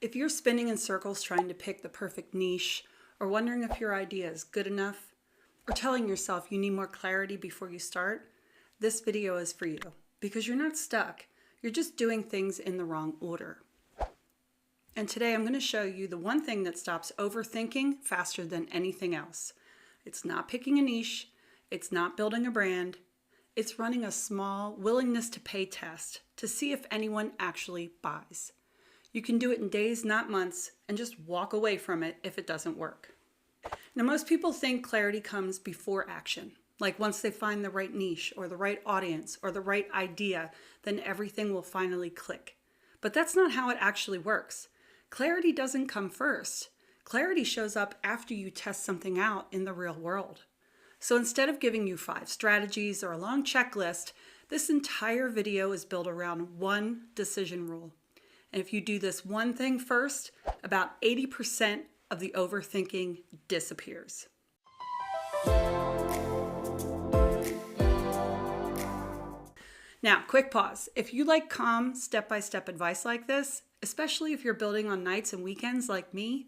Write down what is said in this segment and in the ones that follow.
If you're spinning in circles trying to pick the perfect niche, or wondering if your idea is good enough, or telling yourself you need more clarity before you start, this video is for you because you're not stuck. You're just doing things in the wrong order. And today I'm going to show you the one thing that stops overthinking faster than anything else. It's not picking a niche. It's not building a brand. It's running a small willingness to pay test to see if anyone actually buys. You can do it in days, not months, and just walk away from it if it doesn't work. Now, most people think clarity comes before action. Like once they find the right niche or the right audience or the right idea, then everything will finally click. But that's not how it actually works. Clarity doesn't come first. Clarity shows up after you test something out in the real world. So instead of giving you 5 strategies or a long checklist, this entire video is built around one decision rule. And if you do this one thing first, about 80% of the overthinking disappears. Now, quick pause. If you like calm, step-by-step advice like this, especially if you're building on nights and weekends like me,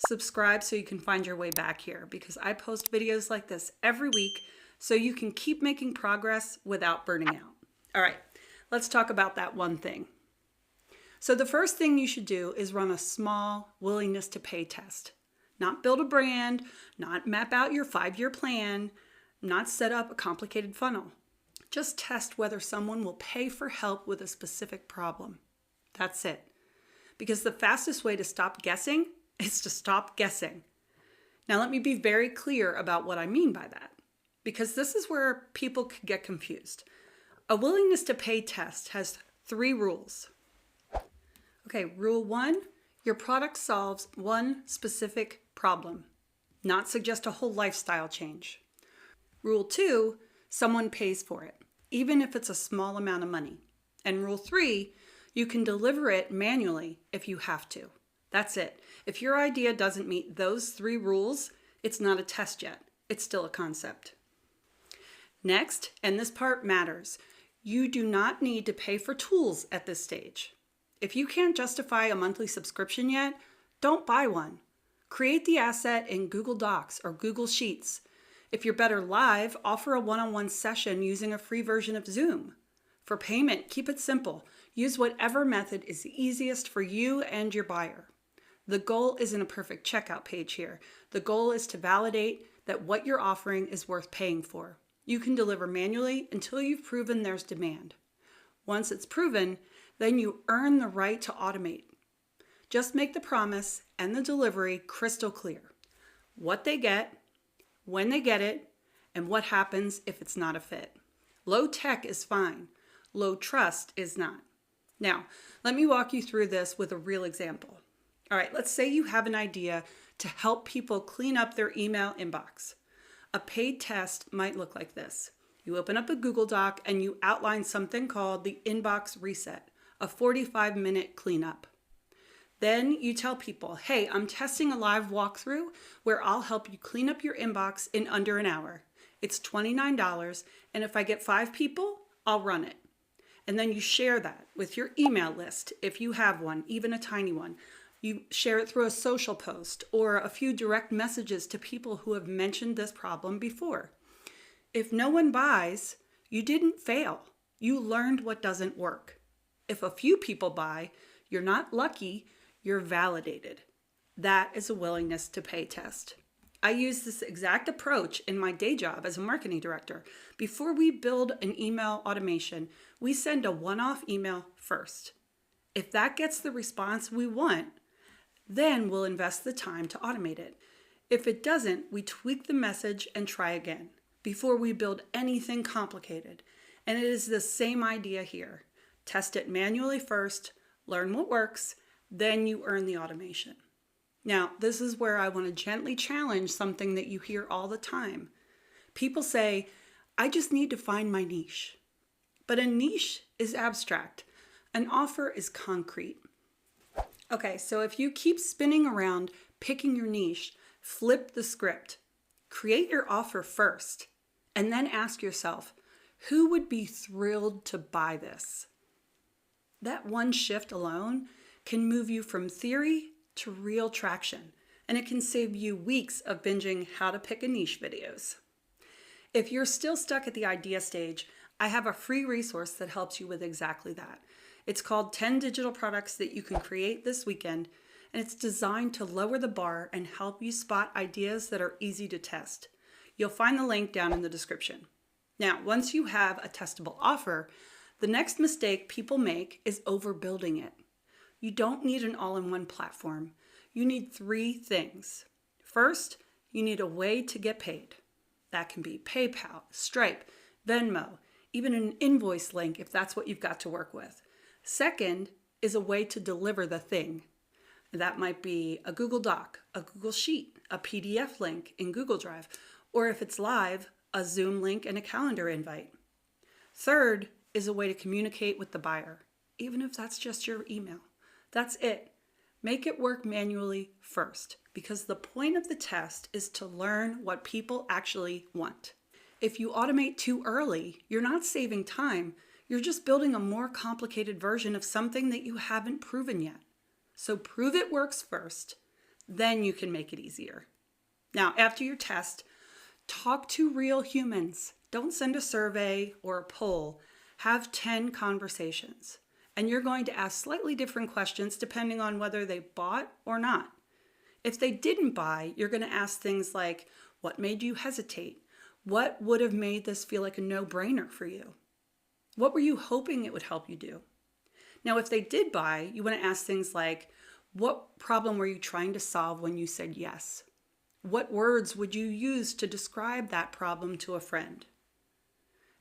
subscribe so you can find your way back here because I post videos like this every week so you can keep making progress without burning out. All right, let's talk about that one thing. So the first thing you should do is run a small willingness to pay test. Not build a brand, not map out your 5-year plan, not set up a complicated funnel. Just test whether someone will pay for help with a specific problem. That's it. Because the fastest way to stop guessing is to stop guessing. Now let me be very clear about what I mean by that, because this is where people could get confused. A willingness to pay test has 3 rules. Okay, rule 1, your product solves one specific problem, not suggest a whole lifestyle change. Rule 2, someone pays for it, even if it's a small amount of money. And rule 3, you can deliver it manually if you have to. That's it. If your idea doesn't meet those 3 rules, it's not a test yet. It's still a concept. Next, and this part matters, you do not need to pay for tools at this stage. If you can't justify a monthly subscription yet, don't buy one. Create the asset in Google Docs or Google Sheets. If you're better live, offer a one-on-one session using a free version of Zoom. For payment, keep it simple. Use whatever method is easiest for you and your buyer. The goal isn't a perfect checkout page here. The goal is to validate that what you're offering is worth paying for. You can deliver manually until you've proven there's demand. Once it's proven, then you earn the right to automate. Just make the promise and the delivery crystal clear. What they get, when they get it, and what happens if it's not a fit. Low tech is fine. Low trust is not. Now, let me walk you through this with a real example. All right, let's say you have an idea to help people clean up their email inbox. A paid test might look like this. You open up a Google Doc and you outline something called the inbox reset, a 45-minute cleanup. Then you tell people, hey, I'm testing a live walkthrough where I'll help you clean up your inbox in under an hour. It's $29, and if I get 5 people, I'll run it. And then you share that with your email list, if you have one, even a tiny one. You share it through a social post or a few direct messages to people who have mentioned this problem before. If no one buys, you didn't fail. You learned what doesn't work. If a few people buy, you're not lucky, you're validated. That is a willingness to pay test. I use this exact approach in my day job as a marketing director. Before we build an email automation, we send a one-off email first. If that gets the response we want, then we'll invest the time to automate it. If it doesn't, we tweak the message and try again before we build anything complicated. And it is the same idea here. Test it manually first, learn what works, then you earn the automation. Now, this is where I want to gently challenge something that you hear all the time. People say, I just need to find my niche. But a niche is abstract. An offer is concrete. Okay, so if you keep spinning around picking your niche, flip the script. Create your offer first, and then ask yourself, who would be thrilled to buy this? That one shift alone can move you from theory to real traction, and it can save you weeks of binging how to pick a niche videos. If you're still stuck at the idea stage, I have a free resource that helps you with exactly that. It's called 10 Digital Products That You Can Create This Weekend, and it's designed to lower the bar and help you spot ideas that are easy to test. You'll find the link down in the description. Now, once you have a testable offer, the next mistake people make is overbuilding it. You don't need an all-in-one platform. You need 3 things. First, you need a way to get paid. That can be PayPal, Stripe, Venmo, even an invoice link if that's what you've got to work with. Second is a way to deliver the thing. That might be a Google Doc, a Google Sheet, a PDF link in Google Drive, or if it's live, a Zoom link and a calendar invite. Third is a way to communicate with the buyer, even if that's just your email. That's it. Make it work manually first, because the point of the test is to learn what people actually want. If you automate too early, you're not saving time. You're just building a more complicated version of something that you haven't proven yet. So prove it works first, then you can make it easier. Now, after your test, talk to real humans. Don't send a survey or a poll. Have 10 conversations. And you're going to ask slightly different questions depending on whether they bought or not. If they didn't buy, you're going to ask things like, what made you hesitate? What would have made this feel like a no-brainer for you? What were you hoping it would help you do? Now, if they did buy, you want to ask things like, what problem were you trying to solve when you said yes? What words would you use to describe that problem to a friend?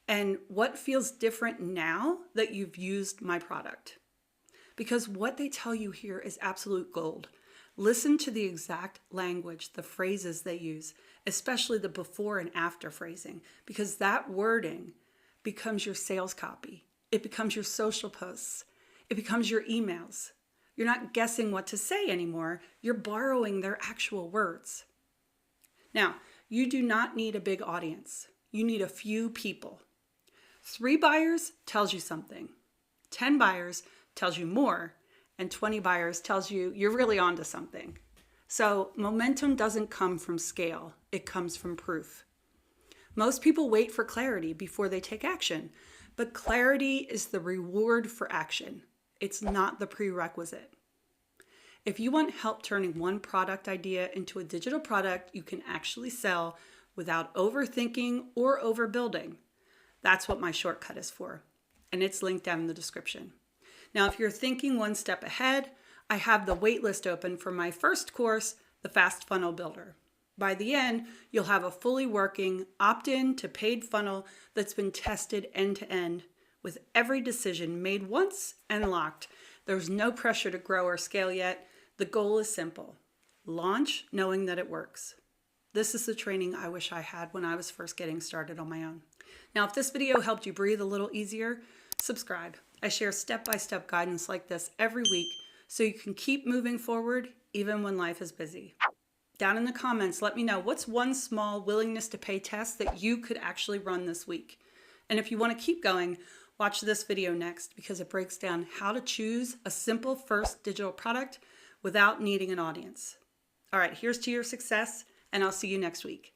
And what feels different now that you've used my product? Because what they tell you here is absolute gold. Listen to the exact language, the phrases they use, especially the before and after phrasing, because that wording becomes your sales copy. It becomes your social posts. It becomes your emails. You're not guessing what to say anymore. You're borrowing their actual words. Now, you do not need a big audience. You need a few people. 3 buyers tells you something. 10 buyers tells you more. And 20 buyers tells you you're really onto something. So momentum doesn't come from scale. It comes from proof. Most people wait for clarity before they take action. But clarity is the reward for action. It's not the prerequisite. If you want help turning one product idea into a digital product you can actually sell without overthinking or overbuilding, that's what my shortcut is for. And it's linked down in the description. Now, if you're thinking one step ahead, I have the waitlist open for my first course, The Fast Funnel Builder. By the end, you'll have a fully working opt-in to paid funnel that's been tested end to end with every decision made once and locked. There's no pressure to grow or scale yet. The goal is simple. Launch knowing that it works. This is the training I wish I had when I was first getting started on my own. Now, if this video helped you breathe a little easier, subscribe. I share step-by-step guidance like this every week so you can keep moving forward even when life is busy. Down in the comments, let me know what's one small willingness to pay test that you could actually run this week. And if you want to keep going, watch this video next because it breaks down how to choose a simple first digital product without needing an audience. All right, here's to your success, and I'll see you next week.